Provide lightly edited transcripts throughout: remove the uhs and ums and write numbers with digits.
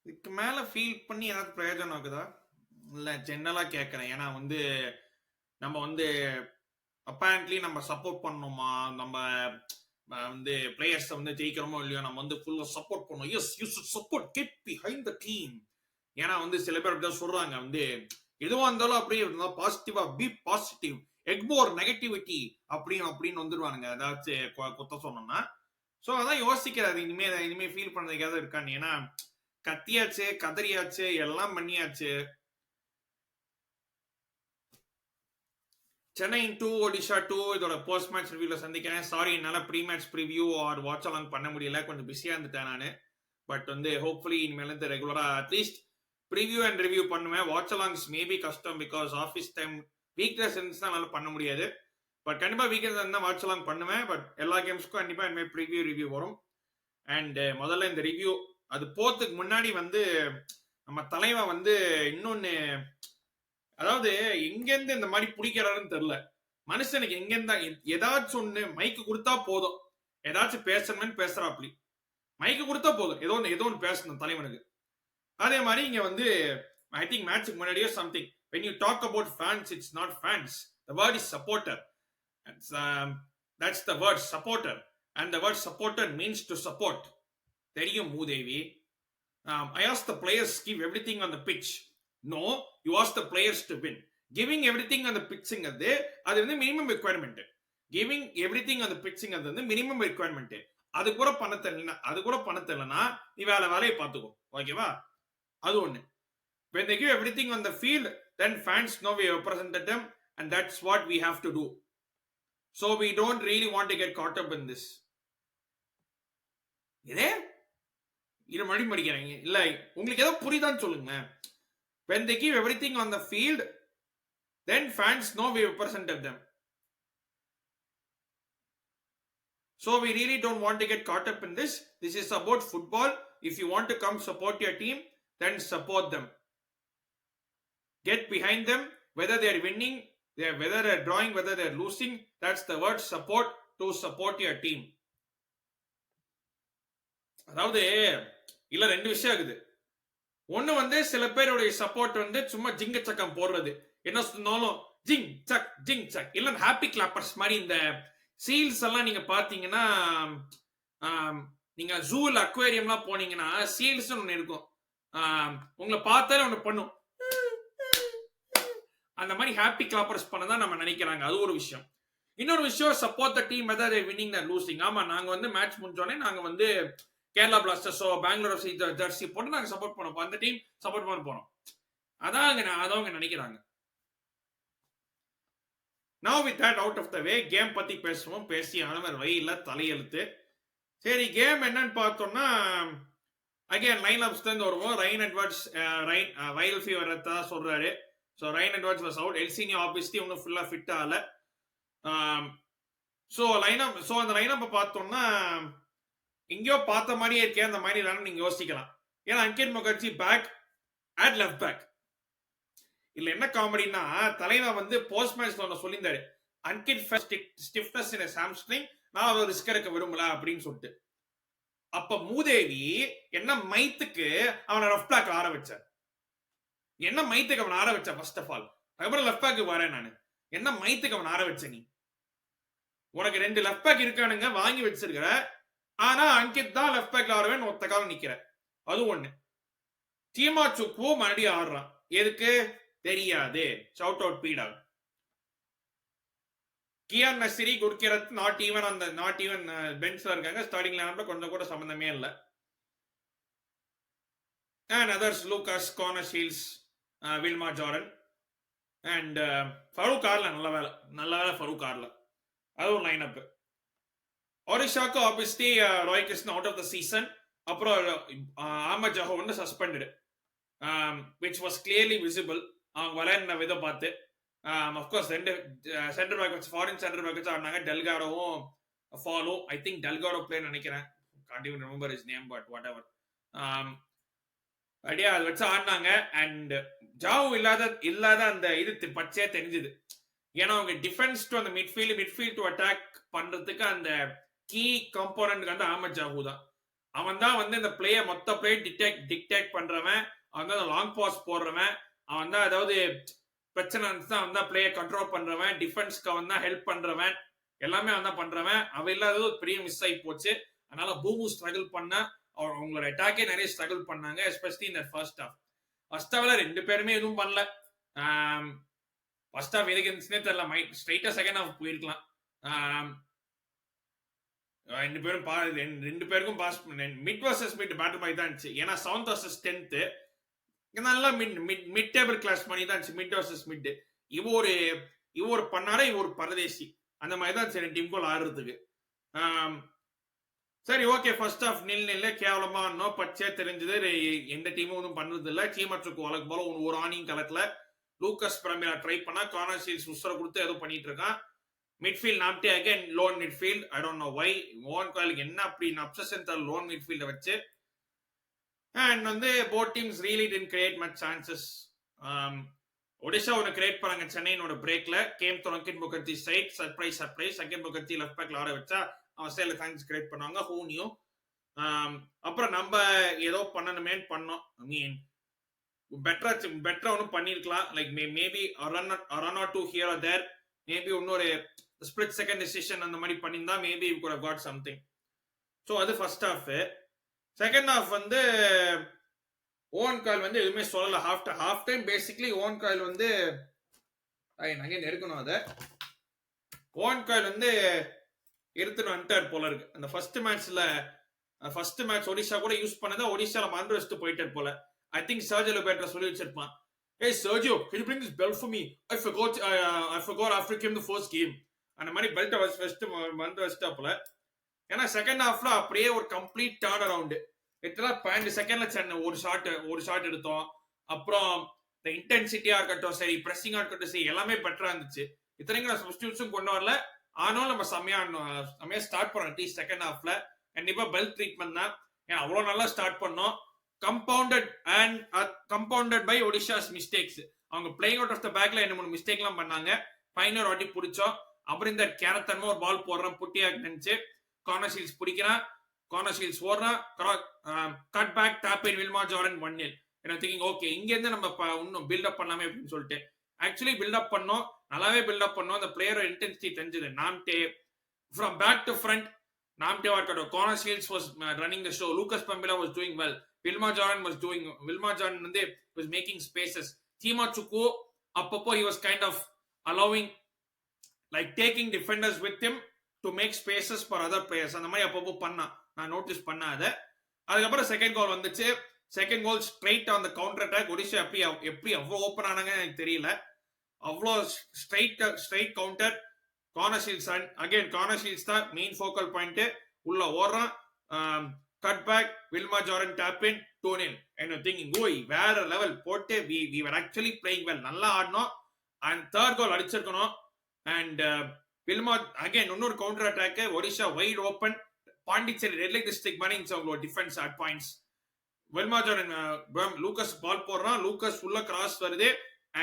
இதுக்கு மேல ஃபீல் பண்ணி ஏதாவது பிரயோஜனம் இருக்குதா? இல்ல ஜெனரலா கேட்கிறேன். ஏன்னா நம்ம அப்பேரன்ட்லி நம்ம சப்போர்ட் பண்ணணுமா? நம்ம பிளேயர்ஸ ஜெயிக்கிறோமோ இல்லையோ, நம்ம ஃபுல்லா சப்போர்ட் பண்ணணும். Yes you should support get behind the team. ஏன்னா சில பேர் அப்படிதான் சொல்றாங்க. எதுவா இருந்தாலும் அப்படியே பாசிட்டிவா பி பாசிட்டிவ் எக்மோர் நெகட்டிவிட்டி அப்படின்னு அப்படின்னு வந்துருவானுங்க. ஏதாச்சும் குத்த சொன்னோம்னா. சோ அதான் யோசிக்கிறாரு. இனிமே ஃபீல் பண்றதுக்காவது இருக்கான்னு. ஏன்னா கத்தியாச்சு, கதறியாச்சு, எல்லாம் பண்ணியாச்சு. சென்னை 2 ஒடிஷா 2 இதோட போஸ்ட் மேட்ச் ரிவ்யூல சந்திக்கிறேன். சாரி, என்னால pre match preview or watch along பண்ண முடியல. கொஞ்சம் பிஸியா இருந்துட்டேன் நானு. பட் ஹோப்ஃபுல்லி இனிமேல இருந்து ரெகுலரா அட்லீஸ்ட் ப்ரிவியூ அண்ட் ரிவ்யூ பண்ணுவேன். வாட்ச் அலாங்ஸ் மேபி கஷ்டம் பிகாஸ் ஆஃபீஸ் டைம் வீக்டேஸ் இருந்துச்சுன்னா என்னால பண்ண முடியாது. பட் கண்டிப்பா வீக்கெண்ட் இருந்தா வாட்ச் அலாங் பண்ணுவேன். பட் எல்லா கேம்ஸ்க்கும் கண்டிப்பா இனிமேல் ப்ரிவியூ ரிவ்யூ வரும். அண்ட் முதல்ல இந்த ரிவ்யூ அது போறதுக்கு முன்னாடி நம்ம தலைவன் இன்னொன்னு, அதாவது எங்கேருந்து இந்த மாதிரி பிடிக்கிறாருன்னு தெரியல. மனுஷனுக்கு எங்கேருந்தா ஏதாச்சும் ஒண்ணு மைக்கு கொடுத்தா போதும், ஏதாச்சும் பேசணும்னு பேசுறாப்லி. மைக்கு கொடுத்தா போதும், ஏதோ ஒன்று பேசணும் தலைவனுக்கு. அதே மாதிரி இங்க ஐ திங்க் மேட்சுக்கு முன்னாடியோ something when you talk about fans, it's not fans, the word is supporter. That's the word supporter, and the word supporter means to support. தெரியும் மூதேவி. I asked the players give everything on the pitch. No, you ask the players to win. Giving everything on the pitching அது minimum requirement. Giving everything on the pitching அது minimum requirement. அது கூட பண்ண தெரியலனா நீ வேலையை பார்த்துக்கோ. ஓகேவா? அது ஒண்ணு. When they give everything on the field, then fans know we represented them, and that's what we have to do. So we don't really want to get caught up in this. இதே இரு மணி படிக்கிறாங்க. இல்ல உங்களுக்கு ஏதோ புரியுதான்னு சொல்லுங்க. When they give everything on the field, then fans know we represented them. So we really don't want to get caught up in this. This is about football. If you want to come support your team, then support them. Get behind them, whether they are winning, whether they are drawing, whether they are losing. That's the word support, to support your team. அதாவது இல்ல ரெண்டு விஷயம் இருக்குது. ஒண்ணு சில பேருடைய support சும்மா ஜிங்க சக்கம் போடுறது. என்ன சொன்னாலும் ஜிங் சக் ஜிங் சக் இல்ல ஹாப்பி கிளாப்பர்ஸ் மாதிரி. இந்த சீல்ஸ் எல்லாம் நீங்க பாத்தீங்கன்னா, நீங்க ஜூல அக்வேரியம்லாம் போனீங்கன்னா சீல்ஸ் ஒண்ணு இருக்கும். உங்களை பார்த்தாலே ஒண்ணு பண்ணும். அந்த மாதிரி ஹாப்பி கிளாப்பர்ஸ் பண்ணதான் நம்ம நினைக்கிறாங்க. அது ஒரு விஷயம். இன்னொரு விஷயம், support the team whether they winning are losing. ஆமா, நாங்க மேட்ச் முடிஞ்சோடனே நாங்க கேரளா பிளாஸ்டர்ஸோ பெங்களூர் ஜெர்சி போட்டு நாங்க சப்போர்ட் பண்ணோம். அந்த டீம் சப்போர்ட் பண்ண போறோம். அதான் நினைக்கிறாங்க. Now with that out of the way, game பத்தி பேசுவோம். பேசி ஆனவர் வழியில தலையெழுத்து. சரி, கேம் என்னன்னு பார்த்தோம்னா, அகைன் லைன் அப்ஸ் தான் வருவோம். ரைன் எட்வர்ட்ஸ் வைரல் ஃபீவர் தான் சொல்றாரு. So Ryan Edwards was out. Elsinho obviously ஒன்றும் ஃபுல்லா ஃபிட் ஆகல. ஸோ அந்த லைனப்பை பார்த்தோம்னா எங்கேயோ பார்த்த மாதிரியே இருக்கே, அந்த மாதிரி இல்லைன்னு நீங்க யோசிக்கலாம். ஏன்னா Ankit Mukherjee back at left back. இல்ல என்ன காமெடினா, தலைவன் போஸ்ட் மேட்ச்ல ஒன்று சொல்லியிருந்தாரு, அன்கிட் ஸ்டிஃப்னஸ் இன் ஹாம்ஸ்ட்ரிங், நான் அவர் ரிஸ்க் எடுக்க விரும்பல அப்படின்னு சொல்லிட்டு. அப்ப மூதேவி என்ன மைத்துக்கு அவனை லெஃப்ட் பேக் ஆர வச்சார். என்ன மைத்துக்கு அவன் ஆர வச்ச? ஃபர்ஸ்ட் ஆஃப் ஆல் அதுக்கப்புறம் லெஃப்ட் பேக்கு வரேன் நானு. என்ன மைத்துக்கு அவன் ஆர வச்ச? நீ உனக்கு 2 லெஃப்ட் பேக் இருக்கானுங்க, வாங்கி வச்சிருக்கிற. ஆனா அங்கித் தான் லெஃப்ட் பேக்ல ஆடுவேன் ஒத்த காலம் நிக்கிற. அது ஒண்ணு. டீமா சுக்கு மறுபடியும் ஆடுறான். எதுக்கு தெரியாது. Shout out beeda. Gyan Nasri, குர்கிரத் not even பெஞ்ச்ல இருக்காங்க. ஸ்டார்டிங் லைனப்ல கொஞ்சம் கூட சம்பந்தமே இல்லை. And others, Lucas, Connor Shields, Wilma Jordan, and Farooq Arla. நல்ல வேலை ஃபரூக் ஆர்லா. அது ஒரு லைன் அப். ஒரிஷாக்கு obviously Roy Krishnan out of the season. அப்புறம் Ahmed Jahouh suspended, which was clearly visible அவங்க விளையாடின விதை பார்த்து. அஃப்கோர்ஸ் 2 சென்டர் பேக் வச்சு, ஃபாரின் சென்டர் பேக் வச்சு ஆடினாங்க. டெல்காடோவும் ஃபாலோ, ஐ திங்க் டெல்காடோ பிளேன்னு நினைக்கிறேன். Can't even remember his name, but whatever. அப்படியே அதை வச்சு ஆடினாங்க. அண்ட் ஜாவு இல்லாத அந்த இது பச்சையா தெரிஞ்சுது. ஏன்னா அவங்க டிஃபென்ஸ் டு அந்த மிட்ஃபீல்ட் டு அட்டாக் பண்றதுக்கு அந்த கீ கம்போனன்ட் அஹமத் ஜாஹூ தான். அவன் தான் வந்து இந்த பிளேயை மொத்த பிளே டிக்டேட் பண்றவன், அவன் தான் லாங் பாஸ் போடுறவன், அவன் தான் ஏதாவது பிரச்சனை இருந்துச்சுன்னா அவன் தான் பிளேயை கண்ட்ரோல் பண்றவன், டிஃபென்ஸ்க்கு அவன் தான் ஹெல்ப் பண்றவன், எல்லாமே அவன் தான் பண்றவன். அவன் இல்லாதது ஒரு பெரிய மிஸ் ஆகி போச்சு. அதனால பூமு ஸ்ட்ரகிள் பண்ண அவங்களோட அட்டாக்கே நிறைய ஸ்ட்ரகிள் பண்ணாங்க, எஸ்பெஷலி இந்த ஃபர்ஸ்ட் ஹாஃப். ஃபர்ஸ்ட் ஹாஃப்ல 2 பேருமே எதுவும் பண்ணல. ஃபர்ஸ்ட் ஹாஃப் எதுக்கு இருந்துச்சுன்னே தெரியல. ஸ்ட்ரைட்டா செகண்ட் ஹாஃப் போயிருக்கலாம். 2 பேருக்கும் pass mid versus mid battle மாதிரி தான் இருந்துச்சு. ஏன்னா 7th வர்சஸ் 10th நல்லா மிட் டேபிள் கிளாஸ் பண்ணி தான் இருந்துச்சு. Mid versus mid. இவ ஒரு பண்ணாரா, இவ ஒரு பரதேசி, அந்த மாதிரி தான் சரி டீம் கோல் ஆடுறதுக்கு. சரி ஓகே, ஃபர்ஸ்ட் ஹாஃப் 0-0 கேவலமா ஆடணும், பச்சையா தெரிஞ்சது. எந்த டீமும் ஒன்றும் பண்றது இல்லை. சீமாச்சுக்கு வழக்கு போல ஒரு ஆணியும் கலக்கல. லூக்கஸ் பிரமிலா ட்ரை பண்ணா, கார்னர் சீல்ஸ் உசர கொடுத்து ஏதோ பண்ணிட்டு இருக்கான். மிட்ஃபீல்ட் நாம்டே again lone midfield. I don't know why Owen காலுக்கு என்ன அப்படி அப்சஷன் தர லோன் மிட்ஃபீல்ட வச்சு. அண்ட் வந்து both teams really didn't create much chances. Odisha ஒன்று கிரியேட் பண்ணாங்க சென்னையினோட பிரேக்ல. Came to Ankit Mukherjee side. Surprise. Ankit Mukherjee left பேக்ல ஆட வச்சா அவன் சைட்ல சான்ஸ் கிரியேட் பண்ணுவாங்க. Who knew. அப்புறம் நம்ம ஏதோ பண்ணணுமேன்னு பண்ணோம். ஐ மீன் பெட்டரா ஒன்றும் பண்ணிருக்கலாம். Like maybe run or two here or there. Maybe இன்னொரு ஸ்பிளிட் செகண்ட் டிசிஷன் அந்த மாதிரி பண்ணியிருந்தா maybe you could have got something. So அது ஃபர்ஸ்ட் ஹாஃப். செகண்ட் ஹாஃப் வந்து ஓன் கால் வந்து எதுவுமே சொல்லல. Half time basically own goal வந்து அங்கே நெருக்கணும். அதை ஓன் கால் வந்து எடுத்துட்டு வந்துட்டார் போல இருக்கு. அந்த ஃபர்ஸ்ட் மேட்ச் ஒடிஷா கூட யூஸ் பண்ணதை ஒடிஷால மறந்து வச்சுட்டு போயிட்டார் போல. I think Sergio Roberto சொல்லி வச்சிருப்பான், hey Sergio, can you bring this belt for me? I forgot after came the first game. அந்த மாதிரி பெல்ட் வந்து வச்சுட்டா போல. ஏன்னா செகண்ட் ஹாஃப்ல அப்படியே ஒரு கம்ப்ளீட் டர்ன் அரவுண்ட். லிட்டரலா 12 செகண்ட்ல சென்னை ஒரு ஷாட் எடுத்தோம். அப்புறம் இந்த இன்டென்சிட்டியா இருக்கட்டும் சரி, பிரஸிங்கா இருக்கட்டும் சரி, எல்லாமே பெட்டரா இருந்துச்சு. இத்தனைக்கும் நான் சப்ஸ்டிடியூஷன் கொண்டு வரல, ஆனாலும் நம்ம செம்மையா ஸ்டார்ட் பண்ணோம். அட்லீஸ்ட் செகண்ட் ஹாஃப்ல கண்டிப்பா பெல்ட் ட்ரீட்மெண்ட் தான். ஏன்னா அவ்வளவு நல்லா ஸ்டார்ட் பண்ணோம். compounded by Odisha's mistakes. அவங்க playing out of the backல 2-3 mistake எல்லாம் பண்ணாங்க. ஃபைனல் வாட்டி பிடிச்சோம். அப்புறம் இந்த கேரத்தன்மா ஒரு பால் போடுறான், புட்டியா நினைச்சு கார்னர் ஷீல்ஸ் பிடிக்கிறான், கார்னர் ஷீல்ஸ் ஓடுறான், கட் பேக் டாப் இன் வில்மா ஜார்டன் 1-0. எனக்கு திங்கிங் ஓகே இங்க இருந்து நம்ம இன்னும் பில்டப் பண்ணலாமே அப்படின்னு சொல்லிட்டு ஆக்சுவலி பில்டப் பண்ணோம். நல்லாவே பில்டப் பண்ணோம். அந்த பிளேயரோட இன்டென்சிட்டி தெரிஞ்சது. நாம்டே ஃப்ரம் பேக் டு ஃப்ரண்ட், நாம்டேவா இருக்கட்டும், Connor Shields was running the show, Lucas பம்பிலா was doing well, Vilma Jordan வந்து was making spaces. Chima Chukwu அப்பப்போ he was kind of allowing, like taking defenders with him to make spaces for other players. அந்த மாதிரி அப்பப்போ நான் notice பண்ணாத. அதுக்கப்புறம் second goal வந்துச்சு. Second goal straight on the counter attack. Odisha எப்படி அவ்வளோ ஓப்பன் ஆனாங்க எனக்கு தெரியல. அவ்வளோ straight counter, corner Shields. Again corner Shields தான் மெயின் ஃபோக்கல் பாயிண்ட். உள்ள ஓடுறான், cut back, Wilmar Jordan tap in 2-0. and thinking ஓய் வேற லெவல் போட்டு we were actually playing well. நல்லா ஆடணும். அண்ட் தேர்ட் கோல் அடிச்சிருக்கணும். அண்ட் வில்மா அகைன் இன்னொரு counter attack. Odisha wide open. Pondicherry red light district மாதிரி அவங்களோட defence at points. Vilma Jordan Lucas ball போடுறான், லூக்கஸ் உள்ள கிராஸ் வருது.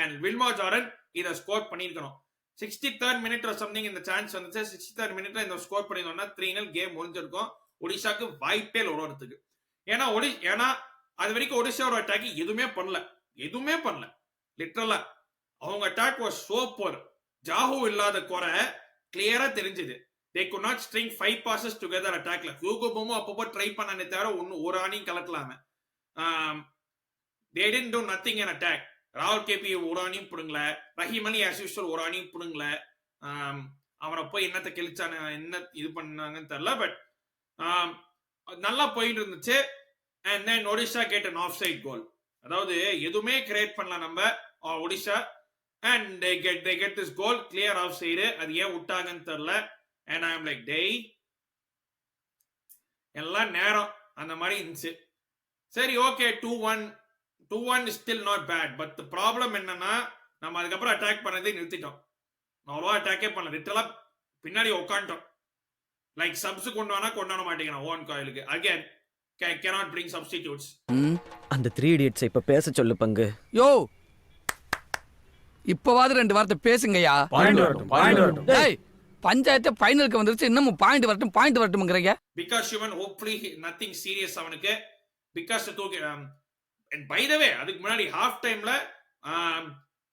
அண்ட் வில்மா ஜார்டன் இதை ஸ்கோர் பண்ணிருக்கணும். 63rd மினிட் சம்திங் இந்த சான்ஸ் வந்துச்சு. 63rd மினிட்ல இந்த ஸ்கோர் பண்ணிருந்தோம்னா 3-0 கேம் முடிஞ்சிருக்கும். ஒடிஷாக்கு வாய்ப்பே ஓடுறதுக்கு. ஏன்னா அது வரைக்கும் ஒடிஷாவோட அட்டாக் எதுவுமே பண்ணல. லிட்டரலா அவங்க அட்டாக் வாஸ் சோ புவர். ஜாஹூ இல்லாத குறை கிளியரா தெரிஞ்சது. they could not string 5 passes together attackல. Hugo போமோ அப்பப்போ ட்ரை பண்ணானே தவிர ஒரு ஆணியும் கலக்கலாம. they didn't do nothing in attack. ராகுல் கேபி ஒரு ஆணியும் புடுங்கல. ரஹீம் அலி as usual ஒரு ஆணியும் புடுங்கல. அவனை போய் என்னத்தை கிழிச்சான என்ன இது பண்ணாங்கன்னு தெரியல. பட் நல்லா போயிட்டு இருந்துச்சு. and then Odisha get an offside goal. அதாவது எதுவுமே கிரியேட் பண்ணல நம்ம Odisha. and they get this goal clear offside. அது ஏன் விட்டாங்கன்னு தெரியல. and I am like டேய் எல்லாம் நேரம் அந்த மாதிரி இருந்துச்சு. சரி okay 2-1 is still not bad. but the problem என்னன்னா நம்ம அதுக்கப்புறம் அட்டாக் பண்ணதே நிறுத்திட்டோம். அவ்வளவா அட்டாக்கே பண்ணல. லிட்டரலா பின்னாடி உட்காந்துட்டோம். லைக் சப்ஸ் கொண்டு வர மாட்டேங்கிறான் ஓன் காயிலுக்கு. Again cannot bring substitutes. அந்த 3 idiots இப்ப பேச சொல்லு பங்கு. யோ இப்பவாது 2 வார்த்தை பேசுங்கயா. பாயிண்ட் வரட்டும். டேய் பஞ்சாயத்து ஃபைனலுக்கு வந்துருச்சு, இன்னமும் பாயிண்ட் வரட்டும்ங்கிறீங்க. Because Sivan hopefully nothing serious அவனுக்கு. பிகாஸ் தூக்கி பை த வே அதுக்கு முன்னாடி ஹாஃப் டைம்ல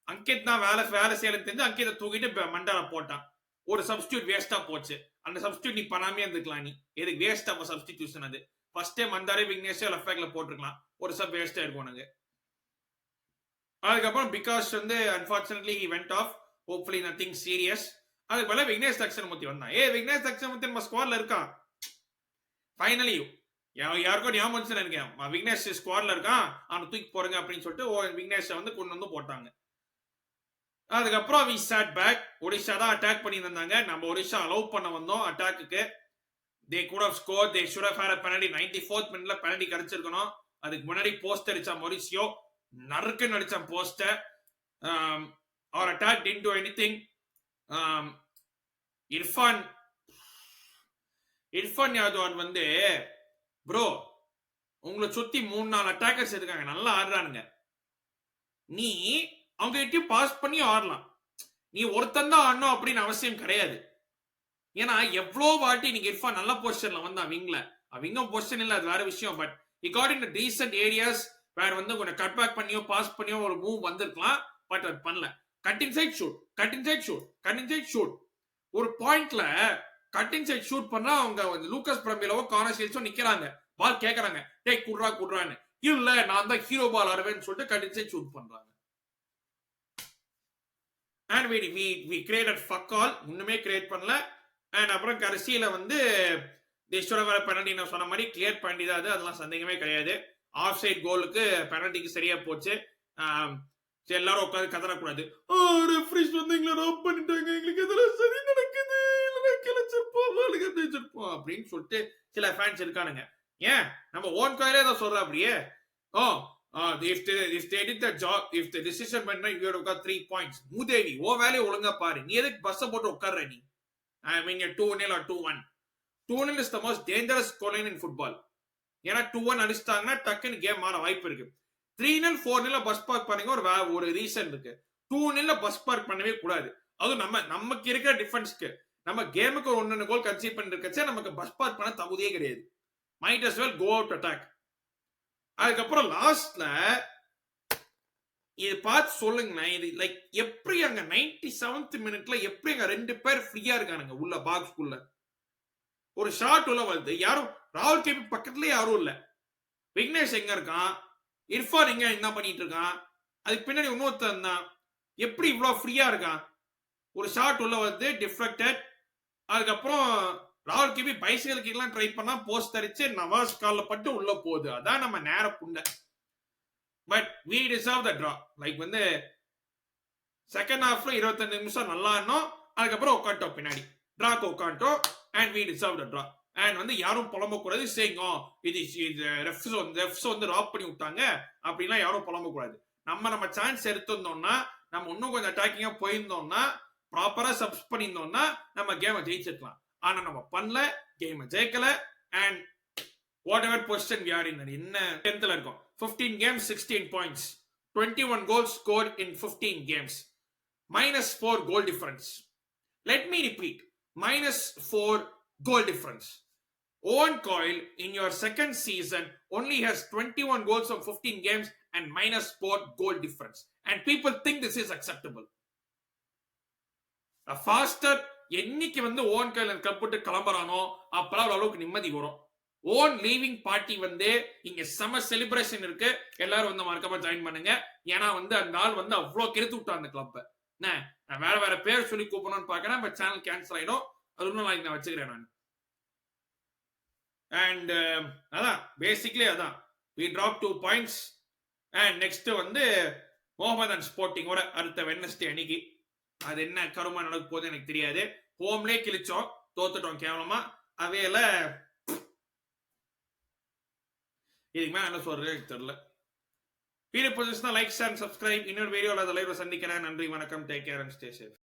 அங்கித் தான் வேலை செய்யறது தெரிஞ்சு அங்கித்தை தூக்கிட்டு மண்டால போட்டான். ஒரு சப்ஸ்டியூட் வேஸ்டா போச்சு. அந்த சப்ஸ்டியூட் நீ பண்ணாமே இருந்துக்கலாம். நீ எதுக்கு வேஸ்ட் அப்ப சப்ஸ்டிடியூஷன்? அது ஃபர்ஸ்ட் டைம் மந்தாரே விக்னேஷ் லெஃப்ட் பேக்ல போட்டுருக்கலாம். ஒரு சப் வேஸ்டா இருக்கும் உனக்கு. அதுக்கப்புறம் பிகாஸ் வந்து unfortunately he went off. Hopefully nothing serious. அதுக்கு மேல விக்னேஷ் தக்ஷணமூர்த்தி வந்தான். விக்னேஷ் தக்ஷணமூர்த்தி நம்ம ஸ்குவாட்ல இருக்கான். ஃபைனலி யாருக்கும் ஞாபகம் வந்துச்சு நினைக்கிறேன். விக்னேஷ் ஸ்குவாட்ல இருக்கான், அவனை தூக்கி போறங்க அப்படின்னு சொல்லிட்டு விக்னேஷ் வந்து கொண்டு வந்து போட்டாங்க. அதுக்கப்புறம் வி சாட் பேக். ஒடிஷா தான் அட்டாக் பண்ணி இருந்தாங்க. நம்ம ஒடிஷா அலோவ் பண்ண வந்தோம் அட்டாக்கு. They could have score. They should have had a penalty. 94th மினிட்ல பெனல்டி கிடைச்சிருக்கணும். அதுக்கு முன்னாடி போஸ்ட் அடிச்சா மொரிசியோ, நறுக்குன்னு அடிச்சான் போஸ்டர். Our attack did do anything. Irfan Yadav வந்து ப்ரோ உங்களை சுத்தி 3-4 அட்டாக்கர்ஸ் இருக்காங்க, நல்லா ஆடுறானுங்க. நீ அவங்க கிட்டயும் பாஸ் பண்ணி ஆடலாம். நீ ஒருத்தன் தான் ஆடணும் அப்படின்னு அவசியம் கிடையாது. ஏன்னா எவ்வளோ வாட்டி நீங்க இர்ஃபான் நல்ல பொசிஷன்ல வந்தான் விங்ல. விங்கும் பொசிஷன் இல்ல, அது வேற விஷயம். But he got in decent areas where வந்து கொஞ்சம் கட் பேக் பண்ணியோ பாஸ் பண்ணியோ ஒரு மூவ் வந்திருக்கலாம். பட் அது பண்ணல. Cut inside shoot. ஒரு பாயிண்ட்ல கட் இன்சைட் ஷூட் பண்ணா அவங்க லூகாஸ் பிரமிலவோ கார்னர் ஸ்டீல்ஸோ நிக்கிறாங்க. பால் கேக்குறாங்க, டேய் குட்ரான்னு. இல்ல நான் தான் ஹீரோ பால் ஆடுவேன்னு சொல்லிட்டு கட் இன்சைட் ஷூட் பண்றாங்க. And we created fuck all. இன்னுமே கிரியேட் பண்ணல. அண்ட் அப்புறம் கடைசியில வந்து தேஷ்வர பெனல்டி நான் சொன்ன மாதிரி கிளியர் பண்ணிடாது, அதெல்லாம் சந்தேகமே கிடையாது. ஆஃப் சைட் கோலுக்கு பெனல்டிக்கு சரியா போச்சு. எல்லாரும் உட்காந்து கதறக்கூடாது. ரெஃப்ரிஸ் வந்து எங்களை ராப் பண்ணிட்டாங்க, எங்களுக்கு இதெல்லாம் சரி நடக்குது, கிளச்சிருப்போம் அப்படின்னு சொல்லிட்டு சில ஃபேன்ஸ் இருக்கானுங்க. ஏன் நம்ம ஓன் காயிலே தான் சொல்ற அப்படியே. If they did the job, if the decision went right, you would have got 3 points. மூதேவி ஓ வேலையை ஒழுங்கா பாரு. நீ எதுக்கு பஸ்ஸை போட்டு உட்கார்ற நீ? I mean, you're 2-0 or 2-1. 2-0 is the most dangerous scoreline in football. ஏன்னா 2-1 அடிச்சிட்டாங்கன்னா டக்குன்னு கேம் மாற வாய்ப்பு இருக்கு. 3-0 4-0 பஸ் பார்க் பண்ணுங்க ஒரு ரீசன் இருக்கு. 2-0 பஸ் பார்க் பண்ணவே கூடாது. அதுவும் நமக்கு இருக்கிற டிஃபென்ஸ்க்கு நம்ம கேமுக்கு 1 கோல் கன்சீட் பண்ணிருக்கச்சே நமக்கு பஸ் பார்க் பண்ண தகுதியே கிடையாது. Might as well go out attack. அதுக்கப்புறம் லாஸ்ட்ல இது பார்த்து சொல்லுங்க. இது லைக் எப்படி அங்க 97th மினிட்ல எப்படி அங்க 2 பேர் ஃப்ரீயா இருக்கானுங்க உள்ள பாக்ஸ்க்குள்ள. ஒரு ஷாட் உள்ள வருது, யாரும் ராகுல் கேபி பக்கத்துலயே யாரும் இல்ல. விக்னேஷ் எங்க இருக்கான், இர்ஃபான் எங்க என்ன பண்ணிட்டு இருக்கான், அதுக்கு பின்னாடி இன்னொருத்தன் தான். எப்படி இவ்வளவு ஃப்ரீயா இருக்கான்? ஒரு ஷாட் உள்ள வருது, டிஃப்ளெக்டட். அதுக்கப்புறம் ராகுல் கேபி பைசைக்கிள் எல்லாம் ட்ரை பண்ணா போஸ்ட் அடிச்சு நவாஸ் கால்ல பட்டு உள்ள போகுது. அதான் நம்ம நேர புண்டை. But we deserve the draw. Like வந்து செகண்ட் ஹாஃப்ல 25 நிமிஷம் நல்லா இருந்தோம். அதுக்கப்புறம் உட்காண்டோம் பின்னாடி டிராக்கு உட்காண்டோம். And we deserve the draw. And வந்து யாரும் புலம்ப கூடாது செய்யுங்க இது ரெஃப்ஸ் வந்து ராப் பண்ணி விட்டாங்க அப்படின்னா யாரும் புலம்ப கூடாது. நம்ம சான்ஸ் எடுத்திருந்தோம்னா, நம்ம இன்னும் கொஞ்சம் அட்டாக்கிங்கா போயிருந்தோம்னா, ப்ராப்பரா சப்ஸ் பண்ணியிருந்தோம்னா நம்ம கேமை ஜெயிச்சிருக்கலாம். ஆனா நம்ம பண்ணல, கேமை ஜெயிக்கல. And whatever position we are in, என்ன 10th இருக்கோம். 15 games 16 points, 21 goals scored in 15 games, -4 goal difference. Let me repeat, -4 goal difference. Owen Coyle in your second season only has 21 goals from 15 games and -4 goal difference, and people think this is acceptable. A faster என்னைக்கு வந்து own கைல club போட்டு கிளம்புறானோ அப்பலாம் அளவுக்கு நிம்மதி வரும். Own leaving party வந்து இங்க செம செலிப்ரேஷன் இருக்கு. எல்லாரும் வந்து மறக்காம ஜாயின் பண்ணுங்க. ஏன்னா வந்து அந்த நாள் வந்து அவ்வளவு கெடுத்து விட்டான் அந்த கிளப்ப. நான் வேற பேர் சொல்லி கூப்பிடணும்னு பாக்கிறேன். பட் சேனல் கேன்சல் ஆயிடும். அது ஒன்றும் நான் வச்சுக்கிறேன் நான். அண்ட் அதான் பேசிக்லி அதான் we dropped 2 points. And next வந்து மோகமதன் ஸ்போர்ட்டிங்கோட அடுத்த வெட்னஸ்டே அன்னைக்கு. அது என்ன கருமா நடக்க போகுது எனக்கு தெரியாது. ஹோம்லே கிழிச்சோம், தோத்துட்டோம் கேவலமா. அவையில இதுக்கு மேல என்ன சொல்றது எனக்கு தெரியல. வீடியோ பிடிச்சிருந்தா லைக் ஷேர் சப்ஸ்கிரைப். இன்னொரு வீடியோல லைவ்ல சந்திக்கிறேன். நன்றி, வணக்கம், take care and stay safe.